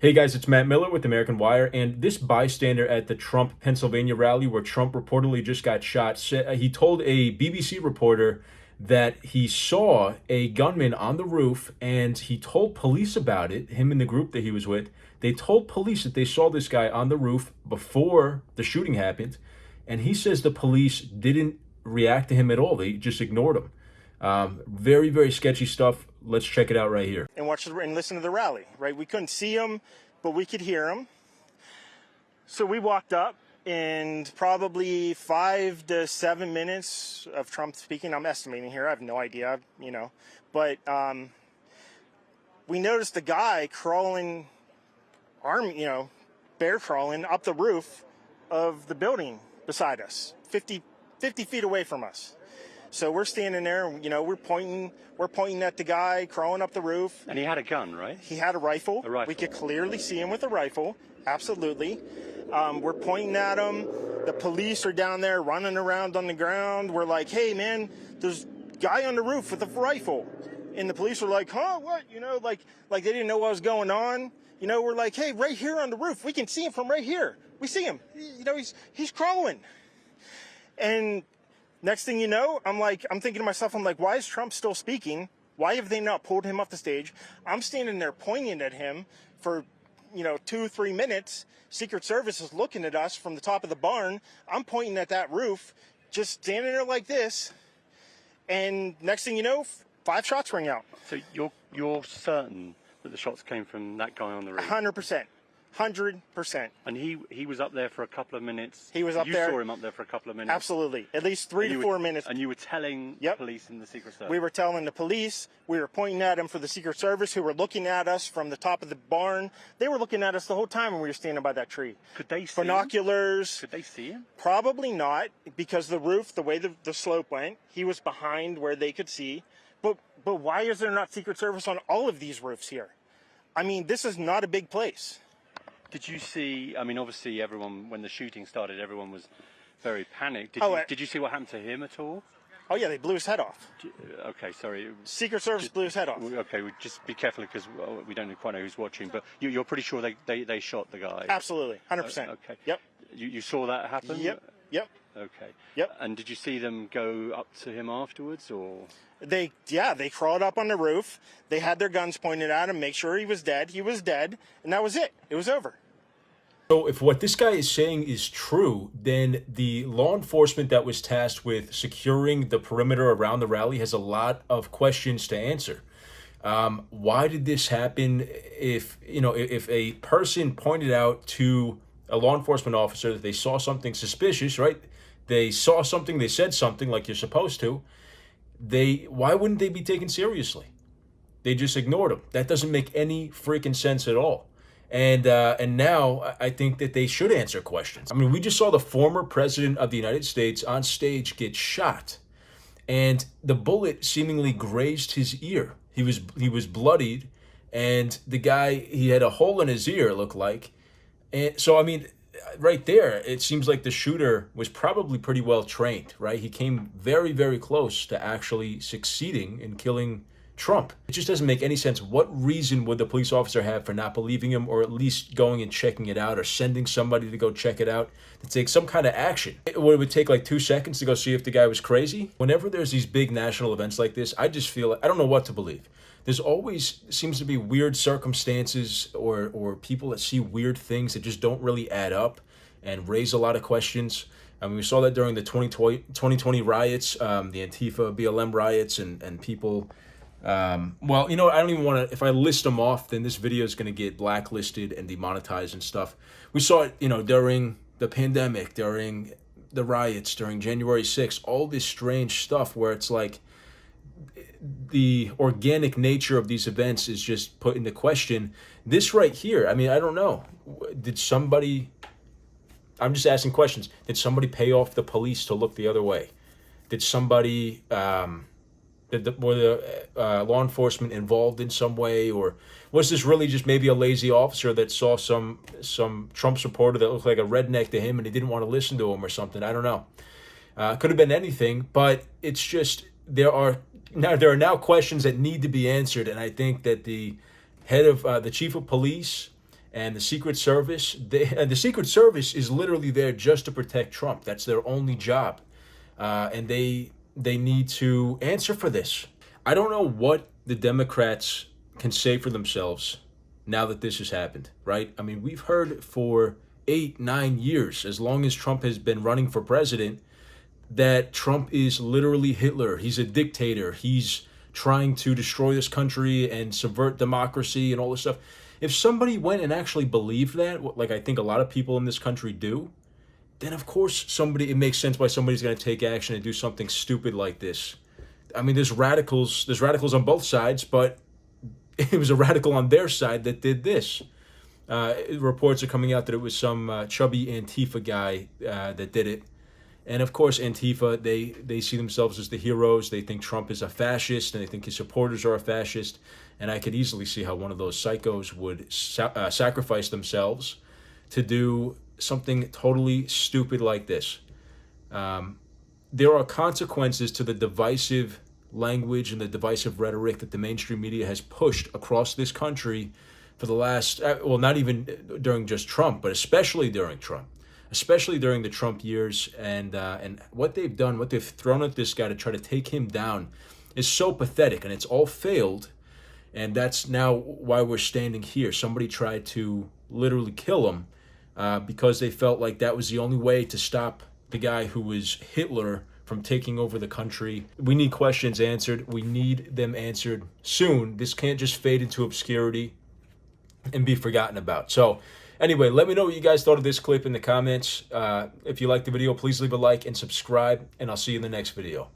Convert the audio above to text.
Hey guys, it's Matt Miller with American Wire, and this bystander at the Trump Pennsylvania rally where Trump reportedly just got shot, he told a BBC reporter that he saw a gunman on the roof and he told police about it, him and the group that he was with. They told police that they saw this guy on the roof before the shooting happened, and he says the police didn't react to him at all. They just ignored him. Very, very sketchy stuff. Let's check it out right here. And watch and listen to the rally, right? We couldn't see him, but we could hear him. So we walked up, and probably 5 to 7 minutes of Trump speaking. I'm estimating here. I have no idea, But we noticed a guy crawling, bear crawling up the roof of the building beside us, 50 feet away from us. So we're standing there, we're pointing at the guy crawling up the roof. And he had a gun, right? He had a rifle. A rifle. We could clearly see him with a rifle. Absolutely. We're pointing at him. The police are down there running around on the ground. We're like, hey, man, there's a guy on the roof with a rifle. And the police are like, huh, what? Like they didn't know what was going on. We're like, hey, right here on the roof. We can see him from right here. We see him. He's crawling. And next thing you know, I'm thinking to myself, why is Trump still speaking? Why have they not pulled him off the stage? I'm standing there pointing at him for, 2-3 minutes. Secret Service is looking at us from the top of the barn. I'm pointing at that roof, just standing there like this. And next thing you know, 5 shots ring out. So you're certain that the shots came from that guy on the roof? 100%. 100%. And he was up there for a couple of minutes. He was up there. You saw him up there for a couple of minutes. Absolutely. At least 3 to 4 minutes. And you were telling Yep. police and the Secret Service? We were telling the police. We were pointing at him for the Secret Service, who were looking at us from the top of the barn. They were looking at us the whole time when we were standing by that tree. Could they see Binoculars. him? Could they see him? Probably not, because the roof, the way the slope went, he was behind where they could see. But why is there not Secret Service on all of these roofs here? I mean, this is not a big place. Did you see, obviously everyone, when the shooting started, everyone was very panicked. Did you see what happened to him at all? Oh, yeah, they blew his head off. Okay, sorry. Secret Service blew his head off. Okay, just be careful because we don't quite know who's watching, but you're pretty sure they shot the guy? Absolutely, 100%. Okay. Yep. You saw that happen? Yep. Okay. Yep. And did you see them go up to him afterwards, or? They crawled up on the roof. They had their guns pointed at him, make sure he was dead. He was dead, and that was it. It was over. So if what this guy is saying is true, then the law enforcement that was tasked with securing the perimeter around the rally has a lot of questions to answer. Why did this happen? If a person pointed out to a law enforcement officer that they saw something suspicious, right? They saw something, they said something like you're supposed to. Why wouldn't they be taken seriously? They just ignored them. That doesn't make any freaking sense at all. And now I think that they should answer questions. I mean, we just saw the former president of the United States on stage get shot, and the bullet seemingly grazed his ear. He was bloodied, and the guy, he had a hole in his ear, it looked like. And so, I mean, right there, it seems like the shooter was probably pretty well trained, right? He came very, very close to actually succeeding in killing Trump. It just doesn't make any sense. What reason would the police officer have for not believing him, or at least going and checking it out, or sending somebody to go check it out to take some kind of action? It would take like 2 seconds to go see if the guy was crazy. Whenever there's these big national events like this, I just feel I don't know what to believe. There's always seems to be weird circumstances or people that see weird things that just don't really add up and raise a lot of questions. I mean, we saw that during the 2020 riots, the Antifa, BLM riots, and people. I don't even want to, if I list them off, then this video is going to get blacklisted and demonetized and stuff. We saw it, during the pandemic, during the riots, during January 6th, all this strange stuff where it's like the organic nature of these events is just put into question. This right here, I mean, I don't know. I'm just asking questions. Did somebody pay off the police to look the other way? Did somebody, were the law enforcement involved in some way, or was this really just maybe a lazy officer that saw some Trump supporter that looked like a redneck to him and he didn't want to listen to him or something? I don't know. Could have been anything, but it's just there are now questions that need to be answered, and I think that the head of the chief of police And the Secret Service, the Secret Service is literally there just to protect Trump. That's their only job. And they need to answer for this. I don't know what the Democrats can say for themselves now that this has happened, right? I mean, we've heard for 8-9 years, as long as Trump has been running for president, that Trump is literally Hitler. He's a dictator. He's trying to destroy this country and subvert democracy and all this stuff. If somebody went and actually believed that, like I think a lot of people in this country do, then of course it makes sense why somebody's going to take action and do something stupid like this. I mean, there's radicals on both sides, but it was a radical on their side that did this. Reports are coming out that it was some chubby Antifa guy that did it. And of course, Antifa, they see themselves as the heroes. They think Trump is a fascist, and they think his supporters are a fascist. And I could easily see how one of those psychos would sacrifice themselves to do something totally stupid like this. There are consequences to the divisive language and the divisive rhetoric that the mainstream media has pushed across this country for the last, well, not even during just Trump, but especially during Trump. Especially during the Trump years, and what they've done, what they've thrown at this guy to try to take him down is so pathetic, and it's all failed, and that's now why we're standing here. Somebody tried to literally kill him because they felt like that was the only way to stop the guy who was Hitler from taking over the country. We need questions answered. We need them answered soon. This can't just fade into obscurity and be forgotten about. So anyway, let me know what you guys thought of this clip in the comments. If you liked the video, please leave a like and subscribe, and I'll see you in the next video.